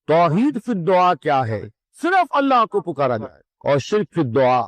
توحید فی الدعا کیا ہے؟ صرف اللہ کو پکارا جائے، اور شرک فی الدعا،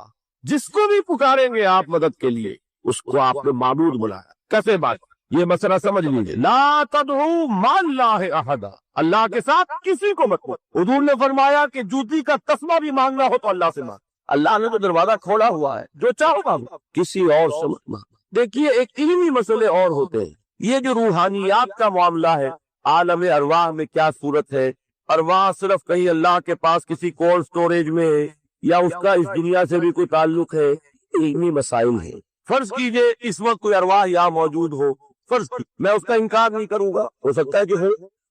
جس کو بھی پکاریں گے آپ مدد کے لیے اس کو آپ نے معبود بلایا۔ کیسے بات؟ یہ مسئلہ سمجھ لیجیے، لا تدعو مع اللہ احدا، اللہ کے ساتھ کسی کو مت مانگو۔ حضور نے فرمایا کہ جوتی کا تسمہ بھی مانگنا ہو تو اللہ سے مانگ، اللہ نے تو دروازہ کھولا ہوا ہے، جو چاہو مانگو، کسی اور سے مت مانگو۔ دیکھیے ایک علمی مسئلے اور ہوتے ہیں، یہ جو روحانیات کا معاملہ ہے، عالم ارواح میں کیا صورت ہے، ارواح صرف کہیں اللہ کے پاس کسی کولڈ سٹوریج میں ہے یا اس کا اس دنیا سے بھی کوئی تعلق ہے، علمی مسائل ہیں۔ فرض کیجئے اس وقت کوئی ارواح یہاں موجود ہو، فرض میں اس کا انکار نہیں کروں گا، ہو سکتا ہے کہ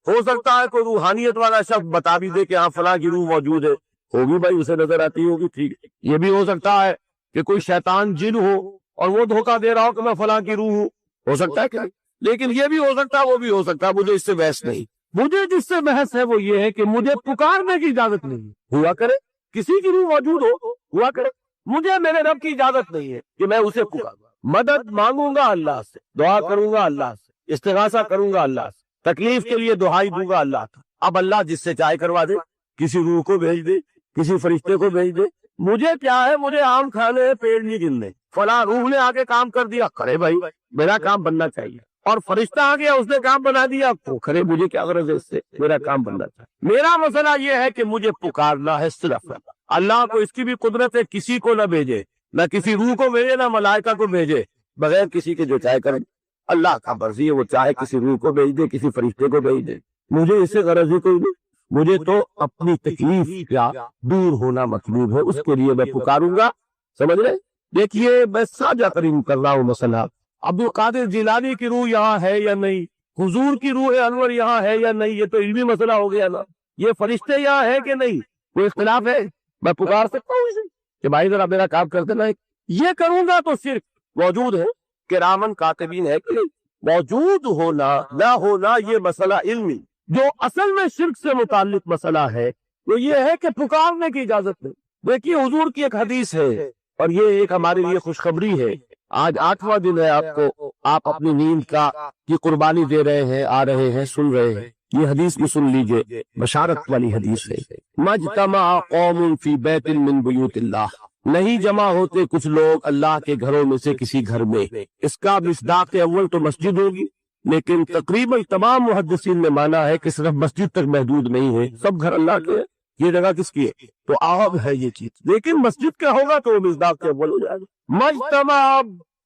ہو سکتا ہے کوئی روحانیت والا شخص بتا بھی دے کہ ہاں فلاں کی روح موجود ہے، ہوگی بھائی، اسے نظر آتی ہوگی، ٹھیک ہے۔ یہ بھی ہو سکتا ہے کہ کوئی شیطان جن ہو اور وہ دھوکہ دے رہا ہو کہ میں فلاں کی روح ہوں، ہو سکتا ہے کہ نہیں، لیکن یہ بھی ہو سکتا ہے وہ بھی ہو سکتا ہے، مجھے اس سے بحث نہیں۔ مجھے جس سے بحث ہے وہ یہ ہے کہ مجھے پکارنے کی اجازت نہیں ہے، ہوا کرے کسی کی روح موجود ہوا کرے، مجھے میرے رب کی اجازت نہیں ہے کہ میں اسے پکاروں، مدد مانگوں گا اللہ سے، دعا کروں گا اللہ سے، استغاثہ کروں گا اللہ سے، تکلیف کے لیے دعائی دوں گا اللہ کا۔ اب اللہ جس سے چاہے کروا دے، کسی روح کو بھیج دے، کسی فرشتے کو بھیج دے، مجھے کیا ہے، مجھے آم کھانے ہیں، پیڑ نہیں گننے، فلاں روح نے آگے کام کر دیا، کرے بھائی، میرا کام بننا چاہیے، اور فرشتہ آ گیا اس نے کام بنا دیا، تو کرے، مجھے کیا غرض ہے اس سے، میرا کام بننا چاہیے۔ میرا مسئلہ یہ ہے کہ مجھے پکارنا ہے صرف اللہ کو، اس کی بھی قدرت ہے کسی کو نہ بھیجے، نہ کسی روح کو بھیجے، نہ ملائکہ کو بھیجے، بغیر کسی کے جو چاہے کرے، اللہ کا مرضی ہے، وہ چاہے کسی روح کو بھیج دے، کسی فرشتے کو بھیج دے، مجھے اس سے غرض ہی کوئی نہیں، مجھے تو اپنی تکلیف کا دور ہونا مطلوب ہے، اس کے لیے میں پکاروں گا، سمجھ رہے؟ دیکھیے میں ساجہ کریم کر رہا ہوں مسئلہ، عبد القادر جیلانی کی روح یہاں ہے یا نہیں، حضور کی روح انور یہاں ہے یا نہیں، یہ تو علمی مسئلہ ہو گیا نا، یہ فرشتے یہاں ہے کہ نہیں، کوئی اختلاف ہے؟ میں پکار سکتا ہوں اسے کہ بھائی ذرا میرا کام کر دینا، یہ کروں گا تو صرف موجود ہے، کرامن کاتبین ہے کہ نہیں، موجود ہونا نہ ہونا یہ مسئلہ علمی، جو اصل میں شرک سے متعلق مسئلہ ہے وہ یہ ہے کہ پکارنے کی اجازت نہیں۔ دیکھیے حضور کی ایک حدیث ہے، اور یہ ایک ہمارے لیے خوشخبری ہے، آج 8واں دن ہے آپ اپنی نیند کی قربانی دے رہے ہیں، آ رہے ہیں، سن رہے ہیں، یہ حدیث بھی سن لیجئے، بشارت والی حدیث ہے، مجتمع قوم فی بیت من بیوت اللہ، نہیں جمع ہوتے کچھ لوگ اللہ کے گھروں میں سے کسی گھر میں، اس کا مصداق اول تو مسجد ہوگی، لیکن تقریباً تمام محدثین نے مانا ہے کہ صرف مسجد تک محدود نہیں ہے، سب گھر اللہ کے، یہ جگہ کس کی ہے؟ تو عام ہے یہ چیز، لیکن مسجد کا ہوگا تو وہ مصداق اول ہو جائے گا۔ مجتمع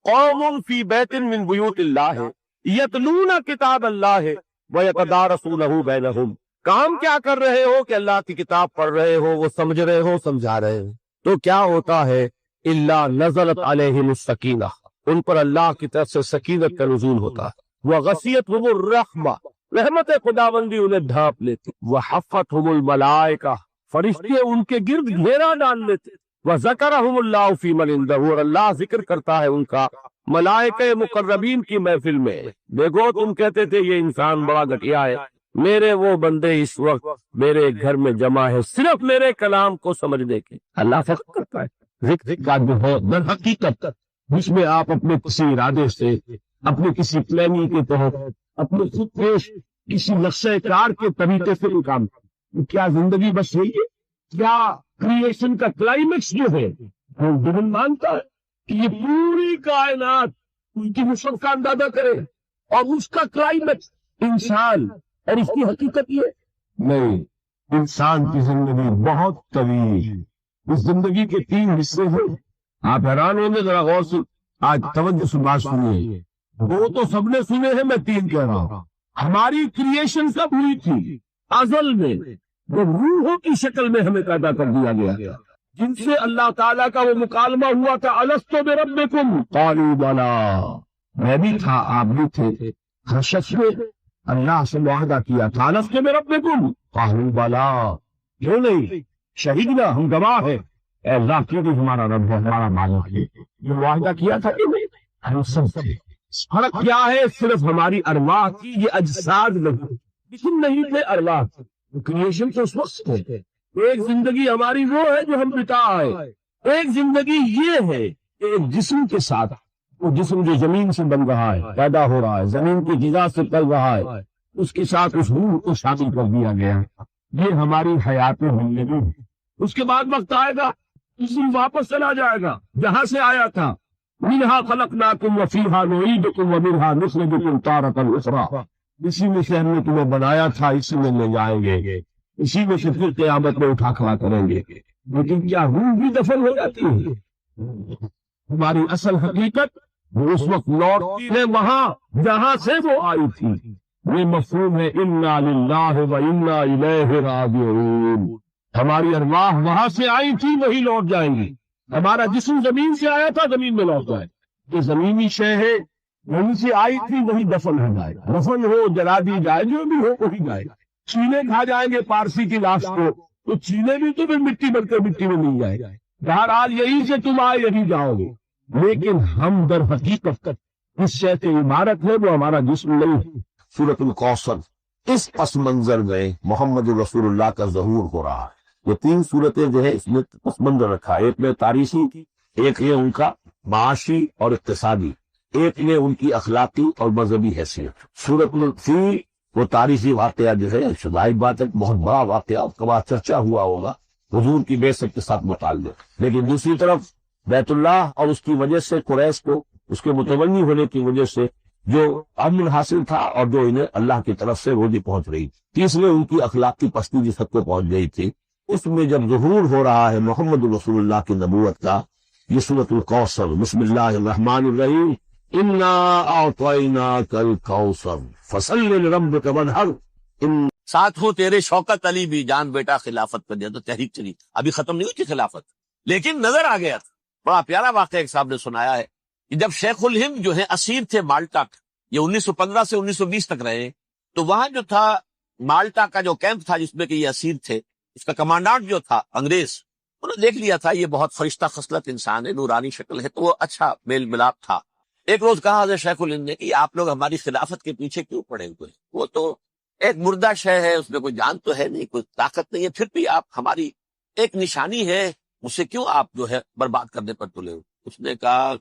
قوم فی بیت من بیوت اللہ یتلون کتاب اللہ ویتدارسونہ بینہم، کام کیا کر رہے ہو کہ اللہ کی کتاب پڑھ رہے ہو، وہ سمجھ رہے ہو، سمجھا رہے ہو، تو کیا ہوتا ہے، الا نزلت علیہم السکینہ، ان پر اللہ کی طرف سے سکینت کا نزول ہوتا ہے، وغشیتہم الرحمہ، رحمت خداوندی انہیں ڈھانپ لیتی، وحفتہم الملائکہ، فرشتے ان کے گرد گھیرا ڈال لیتے، وذکرہم اللہ فی من عندہ، اور اللہ ذکر کرتا ہے ان کا ملائکہ مقربین کی محفل میں۔ دیکھو تم کہتے تھے یہ انسان بڑا گھٹیا ہے، میرے وہ بندے اس وقت میرے گھر میں جمع ہے صرف میرے کلام کو سمجھنے کے۔ اللہ فخر کرتا ہے ذکر کا جو ہے در حقیقت، جس میں آپ اپنے کسی ارادے سے، اپنے کسی پلاننگ کے تحت، اپنے خود پیش کسی نقشہ کار کے طریقے سے کام، کیا زندگی بس یہی ہے؟ کیا کریشن کا کلائمیکس جو ہے وہ دن مانتا ہے کہ یہ پوری کائنات ان کی وسعت کا اندازہ کرے اور اس کا کلائمیکس انسان، اور اس کی حقیقت یہ نہیں، انسان کی زندگی بہت طویل، اس زندگی کے 3 حصے ہیں، آپ حیران ہوں گے، ذرا غور سے آج توجہ سے بات سنیے، 2 تو سب نے سنے ہیں، میں 3 کہہ رہا ہوں۔ ہماری کریشن کب ہوئی تھی؟ ازل میں، جب روحوں کی شکل میں ہمیں پیدا کر دیا گیا، جن سے اللہ تعالیٰ کا وہ مکالمہ ہوا تھا، الستو بربکم قالوا بلی، میں بھی تھا، آپ بھی تھے، ہر شخص نے اللہ سے معاہدہ کیا تھا، الستو بربکم قالوا بلی، کیوں نہیں، شہیدنا، ہم گواہ ہیں، اے اللہ کیوں نہیں، ہمارا رب ہے، ہمارا مالک ہے، یہ معاہدہ کیا تھا کہ نہیں، ہم سب تھے۔ فرق کیا ہے؟ صرف ہماری ارواح کی، یہ اجساد نہیں، جسم نہیں تھے، ارواح تھے، کریشن تو اس وقت ہے۔ ایک زندگی ہماری وہ ہے جو ہم بتا آئے، ایک زندگی یہ ہے ایک جسم کے ساتھ، وہ جسم جو زمین سے بن رہا ہے، پیدا ہو رہا ہے، زمین کی غذا سے پل رہا ہے، اس کے ساتھ اس روح کو شامل کر دیا گیا۔ یہ ہماری حیات زندگی ہے. اس کے بعد وقت آئے گا جسم واپس چلا جائے گا جہاں سے آیا تھا. منہا خلقناکم وفیہا نعیدکم ومنہا نخرجکم تارۃ اخری. اسی میں سے ہم نے تمہیں بنایا تھا، اسی میں لے جائیں گے، اسی میں سے پھر قیامت میں اٹھا کھڑا کریں گے. لیکن کیا روح بھی دفن ہو جاتی ہے؟ ہماری اصل حقیقت وہ اس وقت لوٹتی ہے وہاں جہاں سے وہ آئی تھی. یہ مفہوم ہے انا للہ و انا الیہ راجعون. ہماری ارواح وہاں سے آئی تھی وہی لوٹ جائیں گی. ہمارا جسم زمین سے آیا تھا زمین میں لوٹ جائے. یہ زمینی شے ہے، وہیں سے آئی تھی وہی دفن ہو جائے. دفن ہو جلا دی جائے، جو بھی ہو وہی جائے. چینے کھا جائیں گے پارسی کی لاش کو تو چینے بھی تو پھر مٹی بن کر مٹی میں مل جائے. بہرحال یہی سے تم آئے یہی جاؤ گے. لیکن ہم در حقیقت اس شے کی عمارت ہے، وہ ہمارا جسم نہیں ہے. سورۃ الکوثر اس پس منظر میں محمد رسول اللہ کا ظہور ہو رہا ہے. یہ تین صورتیں جو ہے اس میں پس منظر رکھا ہے. ایک میں تاریخی، ایک یہ ان کا معاشی اور اقتصادی، ایک میں ان کی اخلاقی اور مذہبی حیثیت. سورۃ الفیل وہ تاریخی واقعہ جو ہے، ظاہر بات ہے بہت بڑا واقعہ، اس کا بعد چرچا ہوا ہوگا حضور کی بعثت کے ساتھ متعلق. لیکن دوسری طرف بیت اللہ اور اس کی وجہ سے قریش کو اس کے متولی ہونے کی وجہ سے جو امن حاصل تھا اور جو انہیں اللہ کی طرف سے روزی پہنچ رہی تھی. تیسرے ان کی اخلاقی پستی جس حد کو پہنچ گئی تھی. اس میں جب ظہور ہو رہا ہے محمد رسول اللہ کی نبوت کا، یہ سورۃ الکوثر. بسم اللہ الرحمن الرحیم. انا اعطیناک الکوثر فصل لربک وانحر. ساتھ ہوں تیرے شوکت علی بھی جان بیٹا خلافت پر دیا. تو تحریک چلی، ابھی ختم نہیں ہوئی تھی خلافت، لیکن نظر آ گیا تھا. بڑا پیارا واقعہ ایک صاحب نے سنایا ہے کہ جب شیخ الہند جو ہے اسیر تھے مالٹا، یہ 1915 سے 1920 تک رہے، تو وہاں جو تھا مالٹا کا جو کیمپ تھا جس میں کہ یہ اسیر تھے، اس کا کمانڈانٹ جو تھا انگریز، انہوں نے دیکھ لیا تھا یہ بہت فرشتہ خصلت انسان ہے، نورانی شکل ہے، تو وہ اچھا میل ملاپ تھا. ایک روز کہا حضرت شیخ الہند نے کہ آپ لوگ ہماری خلافت کے پیچھے کیوں پڑے ہوئے ہیں؟ وہ تو ایک مردہ شے ہے، اس میں کوئی جان تو ہے نہیں، کوئی طاقت نہیں ہے، پھر بھی آپ ہماری ایک نشانی ہے، اسے کیوں آپ جو ہے برباد کرنے پر تلے ہو؟ اس نے کہا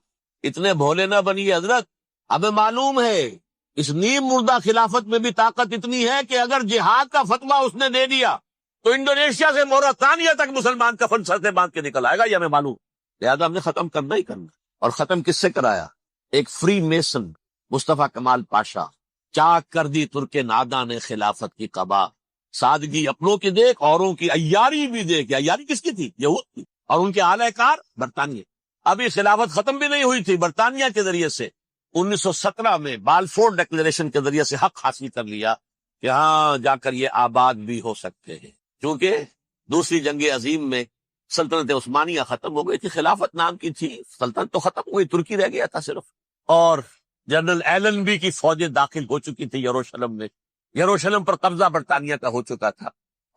اتنے بھولے نہ بنیے حضرت، ہمیں معلوم ہے اس نیم مردہ خلافت میں بھی طاقت اتنی ہے کہ اگر جہاد کا فتویٰ اس نے دے دیا تو انڈونیشیا سے موریتانیہ تک مسلمان کفن سر سے باندھ کے نکل آئے گا، یہ ہمیں معلوم. لہذا ہم نے ختم کرنا ہی کرنا. اور ختم کس سے کرایا؟ ایک فری میسن مصطفیٰ کمال پاشا. چاک کر دی ترک ناداں نے خلافت کی قبا، سادگی اپنوں کی دیکھ اوروں کی عیاری بھی دیکھ. عیاری کس کی تھی؟ یہود کی، اور ان کے اعلی کار برطانیہ. ابھی خلافت ختم بھی نہیں ہوئی تھی، برطانیہ کے ذریعے سے 1917 میں بالفور ڈکلیریشن کے ذریعے سے حق حاصل کر لیا کہ ہاں جا کر یہ آباد بھی ہو سکتے ہیں. کیونکہ دوسری جنگ عظیم میں سلطنت عثمانیہ ختم ہو گئی تھی، خلافت نام کی تھی، سلطنت تو ختم ہوئی، ترکی رہ گیا تھا صرف. اور جنرل ایلن بی کی فوجیں داخل ہو چکی تھی یروشلم میں. یروشلم پر قبضہ برطانیہ کا ہو چکا تھا،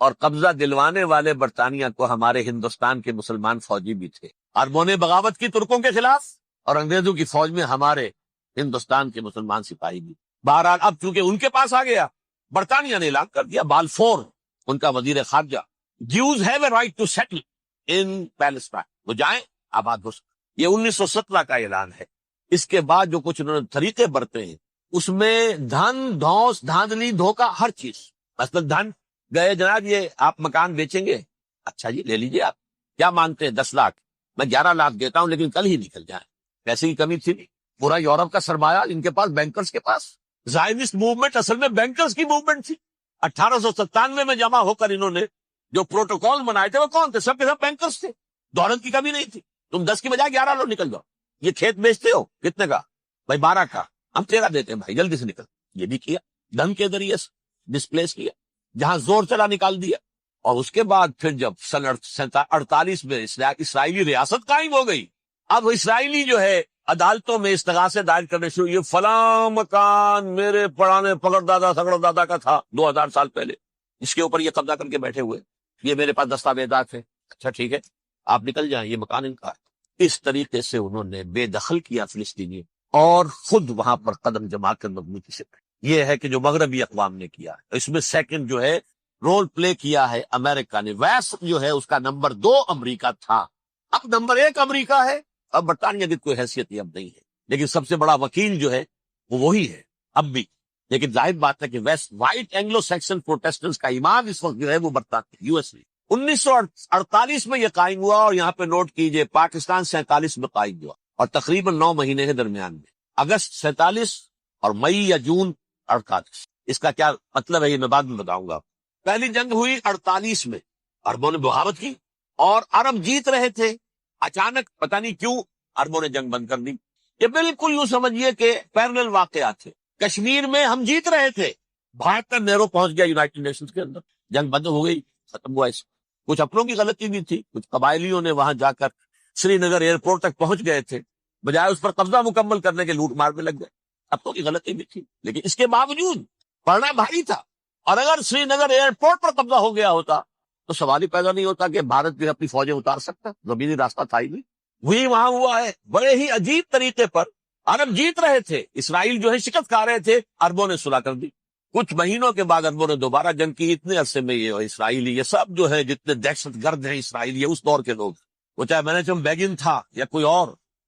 اور قبضہ دلوانے والے برطانیہ کو ہمارے ہندوستان کے مسلمان فوجی بھی تھے. اربوں نے بغاوت کی ترکوں کے خلاف، اور انگریزوں کی فوج میں ہمارے ہندوستان کے مسلمان سپاہی بھی. بہرحال اب چونکہ ان کے پاس آ گیا، برطانیہ نے اعلان کر دیا، بالفور ان کا وزیر خارجہ، Jews have a right to settle in Palestine، وہ جائیں آباد ہو سکتے. یہ 1917 کا اعلان ہے. اس کے بعد جو کچھ انہوں نے طریقے برتے ہیں اس میں دھن دھوس دھاندلی دھوکہ ہر چیز. مثلا دھن گئے جناب یہ آپ مکان بیچیں گے، اچھا جی لے لیجیے، آپ کیا مانتے ہیں 10 لاکھ، میں 11 لاکھ دیتا ہوں لیکن کل ہی نکل جائیں. پیسے کی کمی تھی نہیں، پورا یورپ کا سرمایہ ان کے پاس، بینکرز کے پاس. زائنسٹ موومنٹ اصل میں بینکرز کی موومنٹ تھی. 1897 میں جمع ہو کر انہوں نے جو پروٹوکول بنائے تھے وہ کون تھے؟ سب کے سب بینکرز تھے. دولت کی کمی نہیں تھی. تم 10 کی بجائے 11 لو، نکل جاؤ. یہ کھیت بیچتے ہو کتنے کا؟ بھائی 12 کا، ہم 13 دیتے ہیں بھائی، جلدی سے نکل. یہ بھی کیا، دھن کے ذریعے سے ڈسپلیس کیا، جہاں زور چلا نکال دیا. اور اس کے بعد پھر جب سن 48 میں اسرائیلی ریاست قائم ہو گئی، اب اسرائیلی جو ہے عدالتوں میں استغاثے دائر کرنے شروع. یہ فلاں مکان میرے پرانے پگڑ دادا سگڑ دادا کا تھا 2000 سال پہلے، اس کے اوپر یہ قبضہ کر کے بیٹھے ہوئے، یہ میرے پاس دستاویزات ہیں. اچھا ٹھیک ہے آپ نکل جائیں، یہ مکان ان کا ہے. اس طریقے سے انہوں نے بے دخل کیا فلسطینی، اور خود وہاں پر قدم جما کر مضبوطی سے. یہ ہے کہ جو مغربی اقوام نے کیا ہے. اس میں سیکنڈ جو ہے رول پلے کیا ہے امریکہ نے. ویسٹ جو ہے اس کا نمبر 2 امریکہ تھا، اب نمبر 1 امریکہ ہے. اب برطانیہ کی کوئی حیثیت اب نہیں ہے، لیکن سب سے بڑا وکیل جو ہے وہ وہی ہے اب بھی. لیکن ظاہر بات ہے کہ west white Anglo Saxon Protestants کا ایمان اس وقت جو ہے وہ برطانیہ یو ایس میں 1948 میں یہ قائم ہوا، اور یہاں پہ نوٹ کیجئے پاکستان 47 میں قائم ہوا، اور تقریباً 9 مہینے کے درمیان میں اگست 47 اور مئی یا جون 48۔ اس کا کیا مطلب ہے یہ میں بعد میں بتاؤں گا۔ پہلی جنگ ہوئی 48 میں، عربوں نے بغاوت کی اور عرب جیت رہے تھے، اچانک پتہ نہیں کیوں عربوں نے جنگ بند کر دی۔ یہ بالکل یوں سمجھیے کہ پیرلل واقعات تھے۔ کشمیر میں ہم جیت رہے تھے، بھارت نہرو پہنچ گیا یونائٹڈ نیشنز کے اندر، جنگ بند ہو گئی، ختم ہوا۔ اس کچھ اپنوں کی غلطی بھی تھی، کچھ قبائلیوں نے وہاں جا کر سری نگر ایئرپورٹ تک پہنچ گئے تھے، بجائے اس پر قبضہ مکمل کرنے کے لوٹ مار میں لگ گئے، اپنوں کی غلطی بھی تھی، لیکن اس کے باوجود پڑھنا بھاری تھا۔ اور اگر سری نگر ایئرپورٹ پر قبضہ ہو گیا ہوتا تو سوال ہی پیدا نہیں ہوتا کہ بھارت بھی اپنی فوجیں اتار سکتا، زمینی راستہ تھا ہی نہیں۔ وہی وہاں ہوا ہے، بڑے ہی عجیب طریقے پر عرب جیت رہے تھے، اسرائیل جو ہے شکست کھا رہے تھے، عربوں نے صلح کر دی۔ کچھ مہینوں کے بعد عربوں نے دوبارہ جنگ کی۔ اتنے عرصے میں یہ اسرائیلی، یہ سب جو ہے جتنے دہشت گرد ہیں اسرائیل، یہ اس دور کے لوگ، وہ چاہے مینیچم بیگن تھا یا کوئی اور،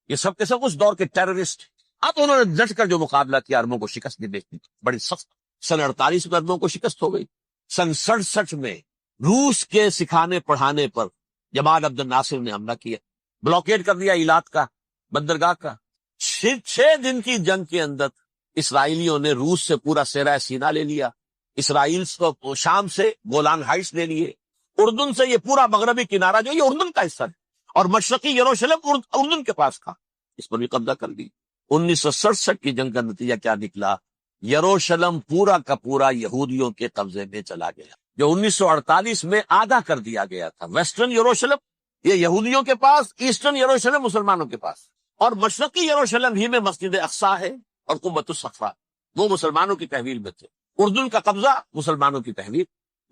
یہ سب کے سب اس دور کے ٹیررسٹ۔ اب انہوں نے ڈٹ کر جو مقابلہ کیا، عربوں کو شکست دی، دیکھنی بڑی سخت۔ سن 48 میں عربوں کو شکست ہو گئی۔ سن 67 میں روس کے سکھانے پڑھانے پر جمال عبد الناصر نے حملہ کیا، بلاکیڈ کر دیا ایلات کا، بندرگاہ کا۔ 6 دن کی جنگ کے اندر اسرائیلیوں نے روس سے پورا صحرا سینا لے لیا، اسرائیل کو شام سے گولان ہائٹس لے لیے، اردن سے یہ پورا مغربی کنارہ جو یہ اردن کا حصہ ہے، اور مشرقی یروشلم اردن کے پاس تھا، اس پر بھی قبضہ کر دی۔ 1967 کی جنگ کا نتیجہ کیا نکلا؟ یروشلم پورا کا پورا یہودیوں کے قبضے میں چلا گیا، جو 1948 میں آدھا کر دیا گیا تھا۔ ویسٹرن یروشلم یہ یہودیوں کے پاس، ایسٹرن یروشلم مسلمانوں کے پاس، اور مشرقی یروشلم ہی میں مسجد اقصی ہے اور قبۃ الصخرہ، وہ مسلمانوں کی تحویل میں تھے۔ اردن کا قبضہ مسلمانوں کی تحویل،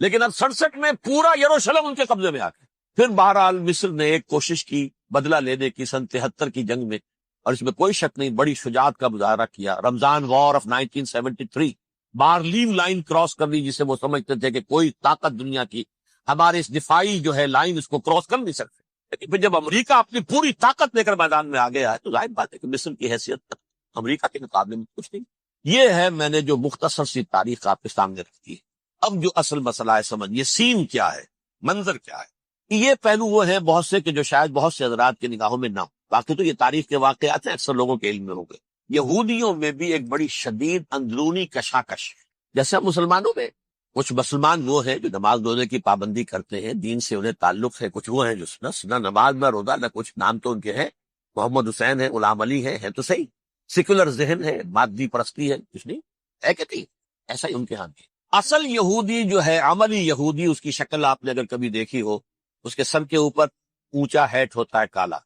لیکن اب 67 میں پورا یروشلم ان کے قبضے میں آ گیا۔ پھر بہرحال مصر نے ایک کوشش کی بدلہ لینے کی سن 73 کی جنگ میں، اور اس میں کوئی شک نہیں بڑی شجاعت کا مظاہرہ کیا۔ رمضان وار آف 1973، بارلیم لائن کراس کر لی، جسے وہ سمجھتے تھے کہ کوئی طاقت دنیا کی ہمارے اس دفاعی جو ہے لائن اس کو کراس کر نہیں سکتے، لیکن پھر جب امریکہ اپنی پوری طاقت لے کر میدان میں آ گیا ہے تو ظاہر بات ہے کہ مصر کی حیثیت امریکہ کے مقابلے میں کچھ نہیں۔ یہ ہے میں نے جو مختصر سی تاریخ آپ کے سامنے رکھی ہے۔ اب جو اصل مسئلہ ہے سمجھیے، سین کیا ہے، منظر کیا ہے۔ یہ پہلو وہ ہیں بہت سے کہ جو شاید بہت سے حضرات کی نگاہوں میں نہ ہو، باقی تو یہ تاریخ کے واقعات ہیں، اکثر لوگوں کے علم میں ہو گئے۔ یہودیوں میں بھی ایک بڑی شدید اندرونی کشاکش ہے، جیسے مسلمانوں میں کچھ مسلمان وہ ہیں جو نماز روزے کی پابندی کرتے ہیں، دین سے انہیں تعلق ہے، کچھ وہ ہیں جو نہ نماز نہ روزہ نہ کچھ، نام تو ان کے ہیں، محمد حسین ہے، غلام علی ہے تو صحیح، سیکولر ذہن ہے، مادی پرستی ہے، کچھ نہیں ہے کہ نہیں، ایسا ہی ان کے ہاں بھی۔ اصل یہودی جو ہے، عملی یہودی، اس کی شکل آپ نے اگر کبھی دیکھی ہو، اس کے سر کے اوپر اونچا ہیٹ ہوتا ہے کالا،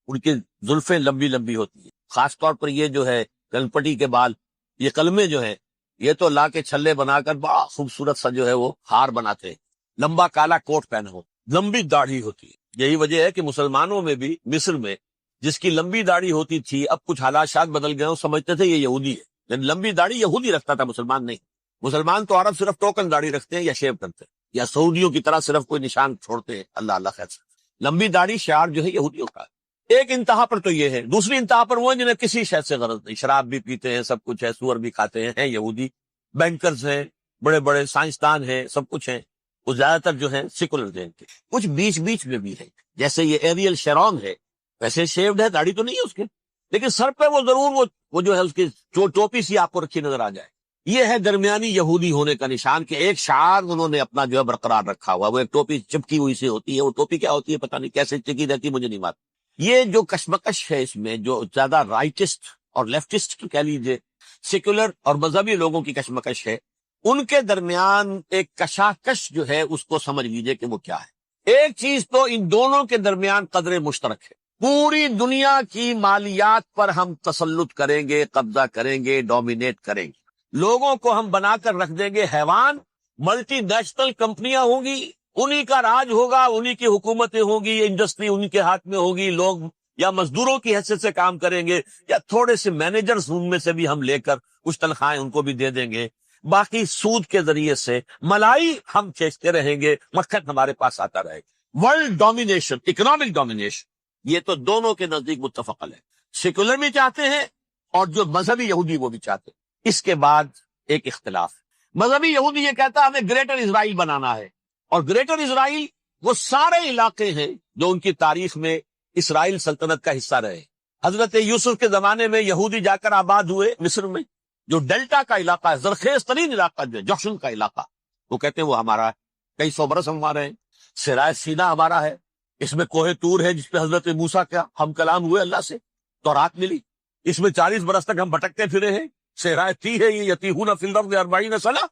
ان کی زلفیں لمبی لمبی ہوتی ہیں، خاص طور پر یہ جو ہے گنپٹی کے بال، یہ قلمے جو ہے یہ تو لا کے چھلے بنا کر بڑا خوبصورت سا جو ہے وہ ہار بناتے ہیں، لمبا کالا کوٹ پہنا ہو، لمبی داڑھی ہوتی ہے۔ یہی وجہ ہے کہ مسلمانوں میں بھی مصر میں جس کی لمبی داڑھی ہوتی تھی، اب کچھ حالات شاید بدل گئے، سمجھتے تھے یہ یہودی ہے، لیکن لمبی داڑھی یہودی رکھتا تھا، مسلمان نہیں۔ مسلمان تو عرب صرف ٹوکن داڑھی رکھتے ہیں یا شیو کرتے ہیں، یا سعودیوں کی طرح صرف کوئی نشان چھوڑتے ہیں، اللہ اللہ خیر سے۔ لمبی داڑھی شعار جو ہے یہودیوں کا۔ ایک انتہا پر تو یہ ہے، دوسری انتہا پر وہ ہیں جنہیں کسی شے سے غرض نہیں، شراب بھی پیتے ہیں، سب کچھ ہے، سور بھی کھاتے ہیں یہودی، بینکرز ہیں، بڑے بڑے سائنسدان ہیں، سب کچھ ہیں، وہ زیادہ تر جو ہیں سیکولر ذہن کے، کچھ بیچ بیچ میں بھی ہیں، جیسے یہ ایریل شیرون ہے، ویسے شیوڈ ہے، داڑھی تو نہیں ہے اس کے، لیکن سر پہ وہ ضرور وہ جو ہے اس کی ٹوپی سی آپ کو رکھی نظر آ جائے۔ یہ ہے درمیانی یہودی ہونے کا نشان، کہ ایک شعار انہوں نے اپنا جو ہے برقرار رکھا ہوا، وہ ایک ٹوپی چپکی ہوئی سی ہوتی ہے، وہ ٹوپی کیا ہوتی ہے پتہ نہیں، کیسے چکی رہتی مجھے نہیں معلوم۔ یہ جو کشمکش ہے اس میں، جو زیادہ رائٹسٹ اور لیفٹسٹ کہہ لیجیے، سیکولر اور مذہبی لوگوں کی کشمکش ہے، ان کے درمیان ایک کشاکش جو ہے اس کو سمجھ لیجیے کہ وہ کیا ہے۔ ایک چیز تو ان دونوں کے درمیان قدر مشترک ہے، پوری دنیا کی مالیات پر ہم تسلط کریں گے، قبضہ کریں گے، ڈومینیٹ کریں گے، لوگوں کو ہم بنا کر رکھ دیں گے حیوان، ملٹی نیشنل کمپنیاں ہوں گی، انہی کا راج ہوگا، انہی کی حکومتیں ہوں گی، انڈسٹری انہی کے ہاتھ میں ہوگی، لوگ یا مزدوروں کی حیثیت سے کام کریں گے، یا تھوڑے سے مینیجرز ان میں سے بھی ہم لے کر کچھ تنخواہیں ان کو بھی دے دیں گے، باقی سود کے ذریعے سے ملائی ہم کھینچتے رہیں گے، مکھن ہمارے پاس آتا رہے گا۔ ورلڈ ڈومینیشن، اکنامک ڈومینیشن، یہ تو دونوں کے نزدیک متفق ہے، سیکولر بھی چاہتے ہیں اور جو مذہبی یہودی وہ بھی چاہتے ہیں۔ اس کے بعد ایک اختلاف. مذہبی یہودی یہ کہتا ہے ہمیں گریٹر اسرائیل بنانا ہے، اور گریٹر اسرائیل وہ سارے علاقے ہیں جو ان کی تاریخ میں اسرائیل سلطنت کا حصہ رہے. حضرت یوسف کے زمانے میں یہودی جا کر آباد ہوئے مصر میں، جو ڈیلٹا کا علاقہ ہے، زرخیز ترین علاقہ جو ہے جوشن کا علاقہ، وہ کہتے ہیں وہ ہمارا ہے، کئی سو برس ہمارے ہیں. صحرائے سینا ہمارا ہے، اس میں کوہ طور ہے جس پہ حضرت موسیٰ کا ہم کلام ہوئے اللہ سے، تورات ملی، اس میں 40 برس تک ہم بھٹکتے پھرے ہیں. صحرائے تی ہے یہ یتیہون فی الارض 40 سنہ.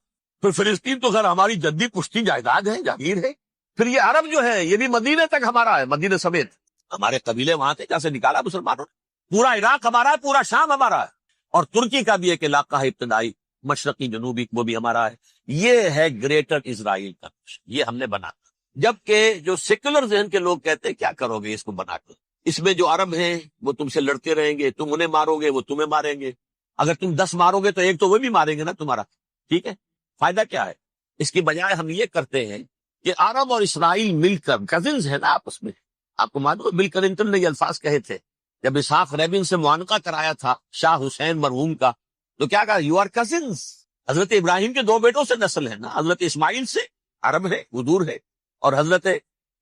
پھر فلسطین تو خیر ہماری جدی پشتی جائیداد ہے، جاگیر ہے. پھر یہ عرب جو ہے یہ بھی مدینے تک ہمارا ہے، مدینے سمیت ہمارے قبیلے وہاں تھے جہاں سے نکالا مسلمانوں نے. پورا عراق ہمارا ہے، پورا شام ہمارا ہے، اور ترکی کا بھی ایک علاقہ ہے ابتدائی مشرقی جنوبی، وہ بھی ہمارا ہے. یہ ہے گریٹر اسرائیل کا، یہ ہم نے بنا. جبکہ جو سیکولر ذہن کے لوگ کہتے ہیں کیا کرو گے اس کو بنا کر، اس میں جو عرب ہیں وہ تم سے لڑتے رہیں گے، تم انہیں مارو گے وہ تمہیں ماریں گے، اگر تم 10 مارو گے تو ایک تو وہ بھی ماریں گے نا تمہارا. ٹھیک ہے، فائدہ کیا ہے؟ اس کی بجائے ہم یہ کرتے ہیں کہ عرب اور اسرائیل مل کر، کزنز ہیں نا آپس میں. آپ کو معلوم ہے بل کلنٹن نے یہ الفاظ کہے تھے جب اسحاق رابن سے معانقہ کرایا تھا شاہ حسین مرحوم کا، تو کیا کہا؟ You are cousins. Hazrat Ibrahim کے 2 بیٹوں سے نسل ہے نا، حضرت اسماعیل سے عرب ہے وہ دور ہے، اور حضرت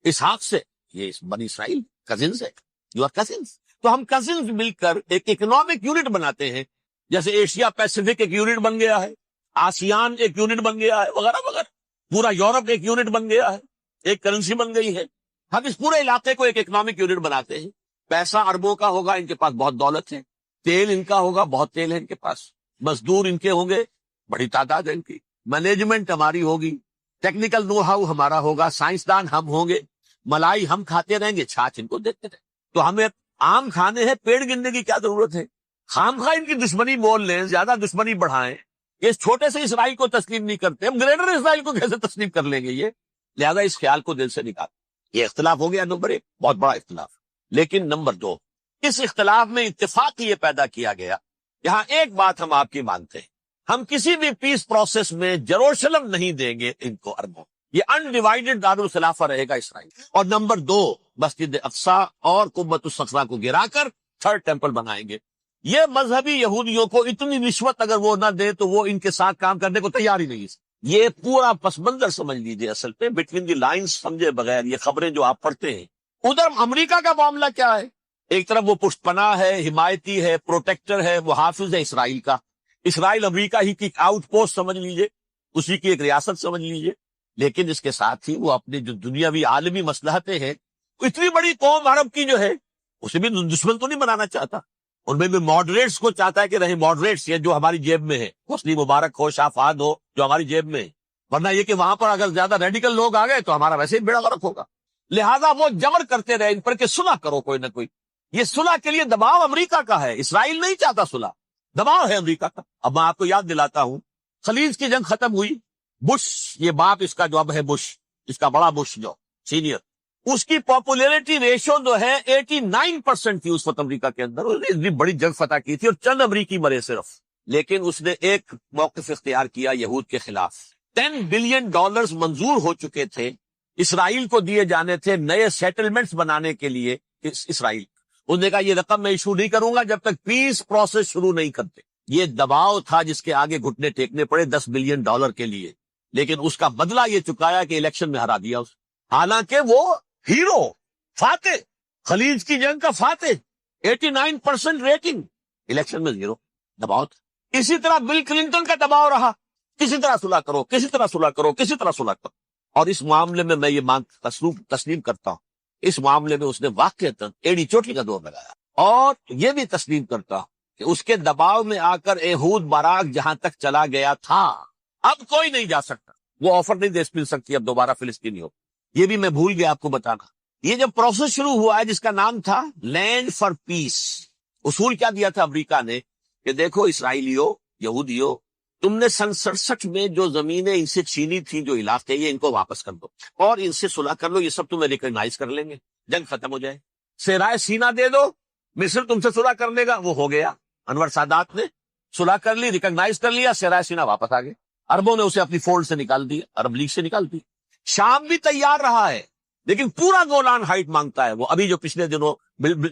اسحاق سے یہ بنی اسرائیل کزنز ہے. You are cousins. تو ہم کزنز مل کر ایک اکنامک یونٹ بناتے ہیں، جیسے ایشیا پیسیفک ایک یونٹ بن گیا ہے، آسیان ایک یونٹ بن گیا ہے، وغیرہ وغیرہ. پورا یورپ ایک یونٹ بن گیا ہے، ایک کرنسی بن گئی ہے. ہم اس پورے علاقے کو ایک اکنامک یونٹ بناتے ہیں. پیسہ اربوں کا ہوگا، ان کے پاس بہت دولت ہے. تیل ان کا ہوگا، بہت تیل ہے ان کے پاس. مزدور ان کے ہوں گے، بڑی تعداد ہے ان کی. مینجمنٹ ہماری ہوگی، ٹیکنیکل نو ہاؤ ہمارا ہوگا، سائنسدان ہم ہوں گے. ملائی ہم کھاتے رہیں گے، چھاچھ ان کو دیتے رہیں. تو ہمیں آم کھانے ہیں، پیڑ گننے کی کیا ضرورت ہے؟ خام خواہ ان کی دشمنی مول لیں، زیادہ دشمنی بڑھائیں. اس چھوٹے سے اسرائیل کو تسلیم نہیں کرتے، ہم گریٹر اسرائیل کو کیسے تسلیم کر لیں گے؟ یہ لہذا اس خیال کو دل سے نکال. یہ اختلاف ہو گیا نمبر 1، بہت بڑا اختلاف. لیکن نمبر 2، اس اختلاف میں اتفاق یہ پیدا کیا گیا. یہاں ایک بات ہم آپ کی مانتے ہیں، ہم کسی بھی پیس پروسیس میں جروشلم نہیں دیں گے ان کو عربوں. یہ انڈیوائیڈڈ دارالخلافہ رہے گا اسرائیل. اور نمبر 2، مسجد اقصی اور قبۃ الصخرہ کو گرا کر 3rd ٹیمپل بنائیں گے. یہ مذہبی یہودیوں کو اتنی رشوت اگر وہ نہ دے تو وہ ان کے ساتھ کام کرنے کو تیار ہی نہیں. یہ پورا پس منظر سمجھ لیجئے، اصل پہ بٹوین دی لائنز سمجھے بغیر یہ خبریں جو آپ پڑھتے ہیں. ادھر امریکہ کا معاملہ کیا ہے؟ ایک طرف وہ پشت پناہ ہے، حمایتی ہے، پروٹیکٹر ہے، وہ حافظ ہے اسرائیل کا. اسرائیل امریکہ ہی کی آؤٹ پوسٹ سمجھ لیجئے، اسی کی ایک ریاست سمجھ لیجئے. لیکن اس کے ساتھ ہی وہ اپنی جو دنیاوی عالمی مصلحتیں ہیں، اتنی بڑی قوم عرب کی جو ہے اسے بھی دشمن تو نہیں بنانا چاہتا. ان میں بھی ماڈریٹس کو چاہتا ہے کہ رہیں ماڈریٹس، یہ جو ہماری جیب میں ہے، حسنی مبارک ہو، شاہ فہد ہو، جو ہماری جیب میں ہے. ورنہ یہ کہ وہاں پر اگر زیادہ ریڈیکل لوگ آ گئے تو ہمارا ویسے ہی بیڑا غرق ہوگا. لہذا وہ جبر کرتے رہے ان پر کہ صلح کرو کوئی نہ کوئی. یہ صلح کے لیے دباؤ امریکہ کا ہے، اسرائیل نہیں چاہتا صلح، دباؤ ہے امریکہ کا. اب میں آپ کو یاد دلاتا ہوں، خلیج کی جنگ ختم ہوئی، بش یہ باپ اس کا جو اب ہے بش، اس کا بڑا بش جو سینئر، اس کی پاپولیرٹی ریشو جو ہے 89% تھی اس وقت امریکہ کے اندر. اتنی بڑی جنگ فتح کی تھی اور چند امریکی مرے صرف. لیکن اس نے ایک موقف اختیار کیا یہود کے خلاف. $10 بلین منظور ہو چکے تھے، اسرائیل کو دیے جانے تھے نئے سیٹلمنٹس بنانے کے لیے. اسرائیل انہوں نے کہا یہ رقم میں ایشو نہیں کروں گا جب تک پیس پروسیس شروع نہیں کرتے. یہ دباؤ تھا جس کے آگے گھٹنے ٹیکنے پڑے $10 بلین کے لیے. لیکن اس کا بدلہ یہ چکایا کہ الیکشن میں ہرا دیا اس. حالانکہ وہ ہیرو، فاتح، خلیج کی جنگ کا فاتح، 89% ریٹنگ، الیکشن میں 0. دباؤ تھا. اسی طرح بل کلنٹن کا دباؤ رہا، کسی طرح صلح کرو، کسی طرح صلح کرو، کسی طرح صلح کرو. اور اس معاملے میں یہ تسلیم کرتا ہوں، اس معاملے میں اس نے واقعتاً ایڑی چوٹی کا دور لگایا. اور یہ بھی تسلیم کرتا ہوں کہ اس کے دباؤ میں آ کر ایہود باراک جہاں تک چلا گیا تھا، اب کوئی نہیں جا سکتا. وہ آفر نہیں دے مل سکتی اب دوبارہ فلسطینی ہو. یہ بھی میں بھول گیا آپ کو بتانا. یہ جب پروسیس شروع ہوا ہے جس کا نام تھا لینڈ فار پیس، اصول کیا دیا تھا امریکہ نے کہ دیکھو اسرائیلیوں، یہودیوں، تم نے سن 67 میں جو زمینیں ان سے چھینی تھی، جو علاقے، یہ ان کو واپس کر دو اور ان سے صلح کر لو، یہ سب تمہیں ریکگنائز کر لیں گے، جنگ ختم ہو جائے. صحرائے سینا دے دو، مصر تم سے صلح کر لے گا. وہ ہو گیا، انور سادات نے صلح کر لی، ریکگنائز کر لیا، صحرائے سینا واپس آ گئے. عربوں نے اسے اپنی فولڈ سے نکال دیا، عرب لیگ سے نکال دی. شام بھی تیار رہا ہے لیکن پورا گولان ہائٹ مانگتا ہے. وہ ابھی جو پچھلے دنوں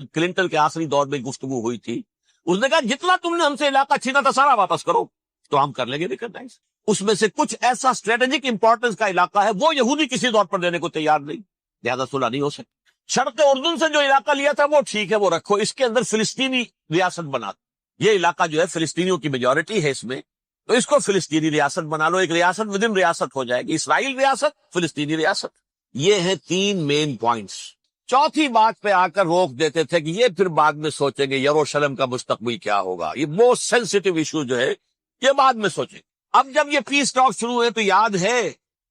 کلنٹن کے آخری دور میں گفتگو ہوئی تھی، اس نے کہا جتنا تم نے ہم سے علاقہ چھینا تھا سارا واپس کرو. تو ہم کر لیں گے ریکگنائز. اس میں سے کچھ ایسا اسٹریٹجک امپورٹنس کا علاقہ ہے وہ یہودی کسی طور پر دینے کو تیار نہیں، لہذا صلح نہیں ہو سکتی. شرق اردن سے جو علاقہ لیا تھا وہ ٹھیک ہے، وہ رکھو، اس کے اندر فلسطینی ریاست بنا دو. یہ علاقہ جو ہے فلسطینیوں کی میجورٹی ہے اس میں، تو اس کو فلسطینی ریاست بنا لو، ایک ریاست ودن ریاست ہو جائے گی، اسرائیل ریاست، فلسطینی ریاست. یہ ہیں 3 مین پوائنٹس. چوتھی بات پہ آ کر روک دیتے تھے کہ یہ پھر بعد میں سوچیں گے یروشلم کا مستقبل کیا ہوگا، یہ موسٹ سینسٹیو ایشو جو ہے یہ بعد میں سوچیں. اب جب یہ پیس ٹاک شروع ہوئے تو یاد ہے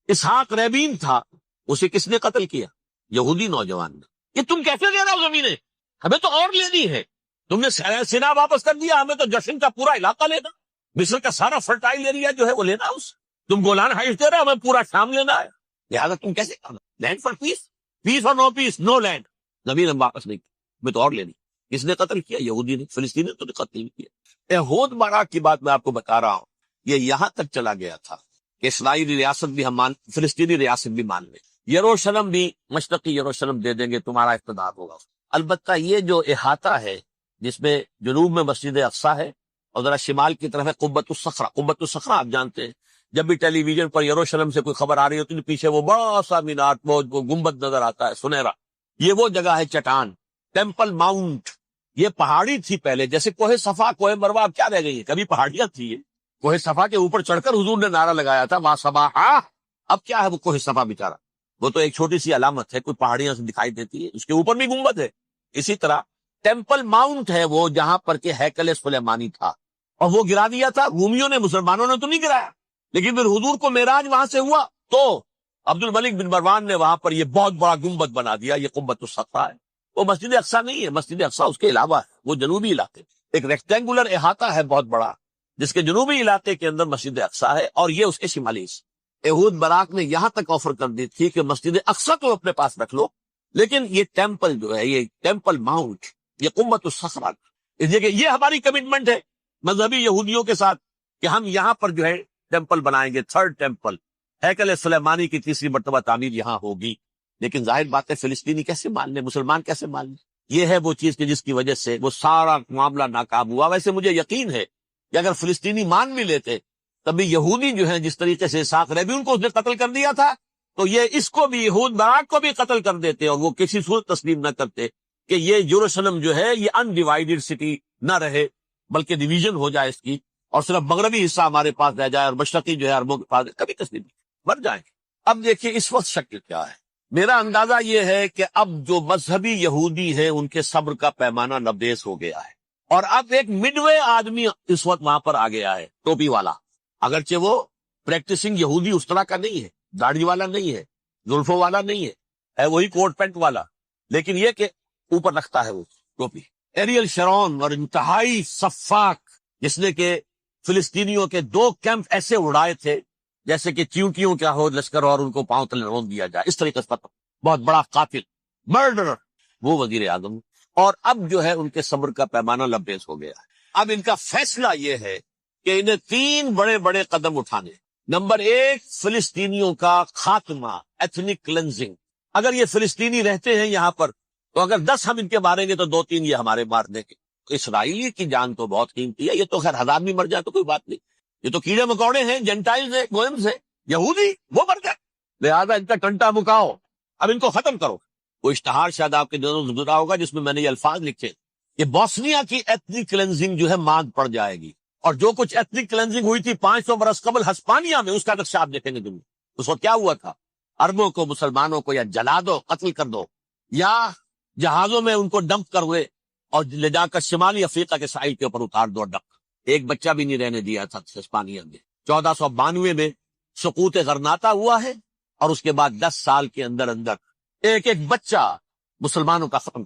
اسحاق ریبین تھا، اسے کس نے قتل کیا؟ یہودی نوجوان نے. یہ تم کیسے دے رہے ہو زمینیں، ہمیں تو اور لینی ہے، تم نے سینا واپس کر دیا، ہمیں تو جشن کا پورا علاقہ لینا، مصر کا سارا فرٹائل ایریا جو ہے وہ لینا، اس تم گولان ہائٹس دے رہے ہو، ہمیں پورا شام لینا ہے، لہٰذا تم کیسے کرنا؟ لینڈ فار پیس، پیس اور نو پیس، نو لینڈ، زمین ہم واپس نہیں، ہمیں تو اور لینی. کس نے قتل کیا؟ یہودی نے. فلسطینی نے تو قتل نہیں کیا. احود باراک کی بات میں آپ کو بتا رہا ہوں، یہ یہاں تک چلا گیا تھا کہ اسرائیلی ریاست بھی ہم فلسطینی ریاست بھی مان لیں، یروشلم بھی، مشرقی یروشلم دے دیں گے، تمہارا اقتدار ہوگا. البتہ یہ جو احاطہ ہے جس میں جنوب میں مسجد اقصیٰ ہے اور ذرا شمال کی طرف ہے قبۃ الصخرہ. قبۃ الصخرہ آپ جانتے ہیں، جب بھی ٹیلی ویژن پر یروشلم سے کوئی خبر آ رہی ہوتی ہے پیچھے وہ بڑا سا مینار، وہ گنبد نظر آتا ہے سنہرا. یہ وہ جگہ ہے چٹان، ٹیمپل ماؤنٹ. یہ پہاڑی تھی پہلے، جیسے کوہ صفا، کوہ مروہ اب کیا رہ گئی ہے، کبھی پہاڑیاں تھی. یہ کوہ صفا کے اوپر چڑھ کر حضور نے نعرہ لگایا تھا وا صبا. اب کیا ہے وہ کوہ صفا بیچارہ، وہ تو ایک چھوٹی سی علامت ہے، کوئی پہاڑیاں سے دکھائی دیتی ہے، اس کے اوپر بھی گنبد ہے. اسی طرح ٹیمپل ماؤنٹ ہے وہ جہاں پر کہ ہیکل سلیمانی تھا، اور وہ گرا دیا تھا رومیوں نے، مسلمانوں نے تو نہیں گرایا. لیکن پھر حضور کو معراج وہاں سے ہوا تو عبد الملک بن مروان نے وہاں پر یہ بہت بڑا گنبد بنا دیا. یہ قبۃ الصخرہ ہے، وہ مسجد اقصیٰ نہیں ہے، مسجد اقصیٰ اس کے علاوہ ہے، وہ جنوبی علاقے، ایک ریکٹینگولر احاطہ ہے بہت بڑا جس کے جنوبی علاقے کے اندر مسجد اقصیٰ ہے، اور یہ اس کے شمالی حصے. احود باراک نے یہاں تک آفر کر دی تھی کہ مسجد اقصیٰ تو اپنے پاس رکھ لو، لیکن یہ ٹیمپل جو ہے، یہ ٹیمپل ماؤنٹ، یہ قبۃ الصخرہ، اس لیے کہ یہ ہماری کمٹمنٹ ہے مذہبی یہودیوں کے ساتھ کہ ہم یہاں پر جو ہے ٹیمپل بنائیں گے، 3rd ٹیمپل، ہیکل سلیمانی کی 3ری مرتبہ تعمیر یہاں ہوگی. لیکن ظاہر بات ہے فلسطینی کیسے مان لیں، مسلمان کیسے مان لیں؟ یہ ہے وہ چیز کہ جس کی وجہ سے وہ سارا معاملہ ناکام ہوا. ویسے مجھے یقین ہے کہ اگر فلسطینی مان بھی لیتے تبھی یہودی جو ہیں جس طریقے سے اسحاق ریبین کو اس نے قتل کر دیا تھا، تو یہ اس کو بھی، احود باراک کو بھی قتل کر دیتے، اور وہ کسی صورت تسلیم نہ کرتے کہ یہ یروشلم جو ہے یہ انڈیوائیڈڈ سٹی نہ رہے، بلکہ ڈویژن ہو جائے اس کی، اور صرف مغربی حصہ ہمارے پاس رہ جائے اور مشرقی جو ہے عربوں کے پاس، کبھی تسلیم نہیں، مر جائیں گے. اب دیکھیے اس وقت شکل کیا ہے. میرا اندازہ یہ ہے کہ اب جو مذہبی یہودی ہیں ان کے صبر کا پیمانہ لبریز ہو گیا ہے، اور اب ایک مڈ وے آدمی اس وقت وہاں پر آ گیا ہے، ٹوپی والا. اگرچہ وہ پریکٹسنگ یہودی اس طرح کا نہیں ہے، داڑھی والا نہیں ہے، زلفوں والا نہیں ہے وہی کوٹ پینٹ والا، لیکن یہ کہ اوپر رکھتا ہے وہ ٹوپی. ایریل شرون اور انتہائی سفاک، جس نے کہ فلسطینیوں کے 2 کیمپ ایسے اڑائے تھے جیسے کہ چیونٹیوں کیا ہو لشکر اور ان کو پاؤں تلے رون دیا جائے، اس طریقے سے بہت بڑا قاتل، مرڈر، وہ وزیر اعظم. اور اب جو ہے ان کے صبر کا پیمانہ لبریز ہو گیا ہے. اب ان کا فیصلہ یہ ہے کہ انہیں 3 بڑے بڑے قدم اٹھانے. نمبر 1، فلسطینیوں کا خاتمہ، ایتھنک کلینزنگ. اگر یہ فلسطینی رہتے ہیں یہاں پر تو اگر 10 ہم ان کے ماریں گے تو 2-3 یہ ہمارے مار دیں گے. اسرائیلی کی جان تو بہت قیمتی ہے، یہ تو خیر 1000 بھی مر جائے تو کوئی بات نہیں، یہ تو کیڑے مکوڑے ہیں، جینٹائلز ہیں، گوئمز ہیں، یہودی وہ مر جائے، لہذا ان کا ٹنٹا مکاؤ، اب ان کو ختم کرو. وہ اشتہار شاید آپ کے دونوں سے گزرا ہوگا جس میں میں نے یہ الفاظ لکھے کہ بوسنیا کی ایتھنک کلینزنگ جو ہے ماند پڑ جائے گی، اور جو کچھ ایتھنک کلینزنگ ہوئی تھی 500 برس قبل ہسپانیہ میں، اس کا نقشہ آپ دیکھیں گے دنیا. اس وقت کیا ہوا تھا؟ عربوں کو، مسلمانوں کو یا جلا دو، قتل کر دو، یا جہازوں میں ان کو ڈمپ کر ہوئے اور لے جا کر شمالی افریقہ کے ساحل کے اوپر اتار دو ڈک. ایک بچہ بھی نہیں رہنے دیا تھا ہسپانیہ میں. 1492 میں سقوط غرناطہ ہوا ہے، اور اس کے بعد 10 سال کے اندر اندر ایک ایک بچہ مسلمانوں کا ختم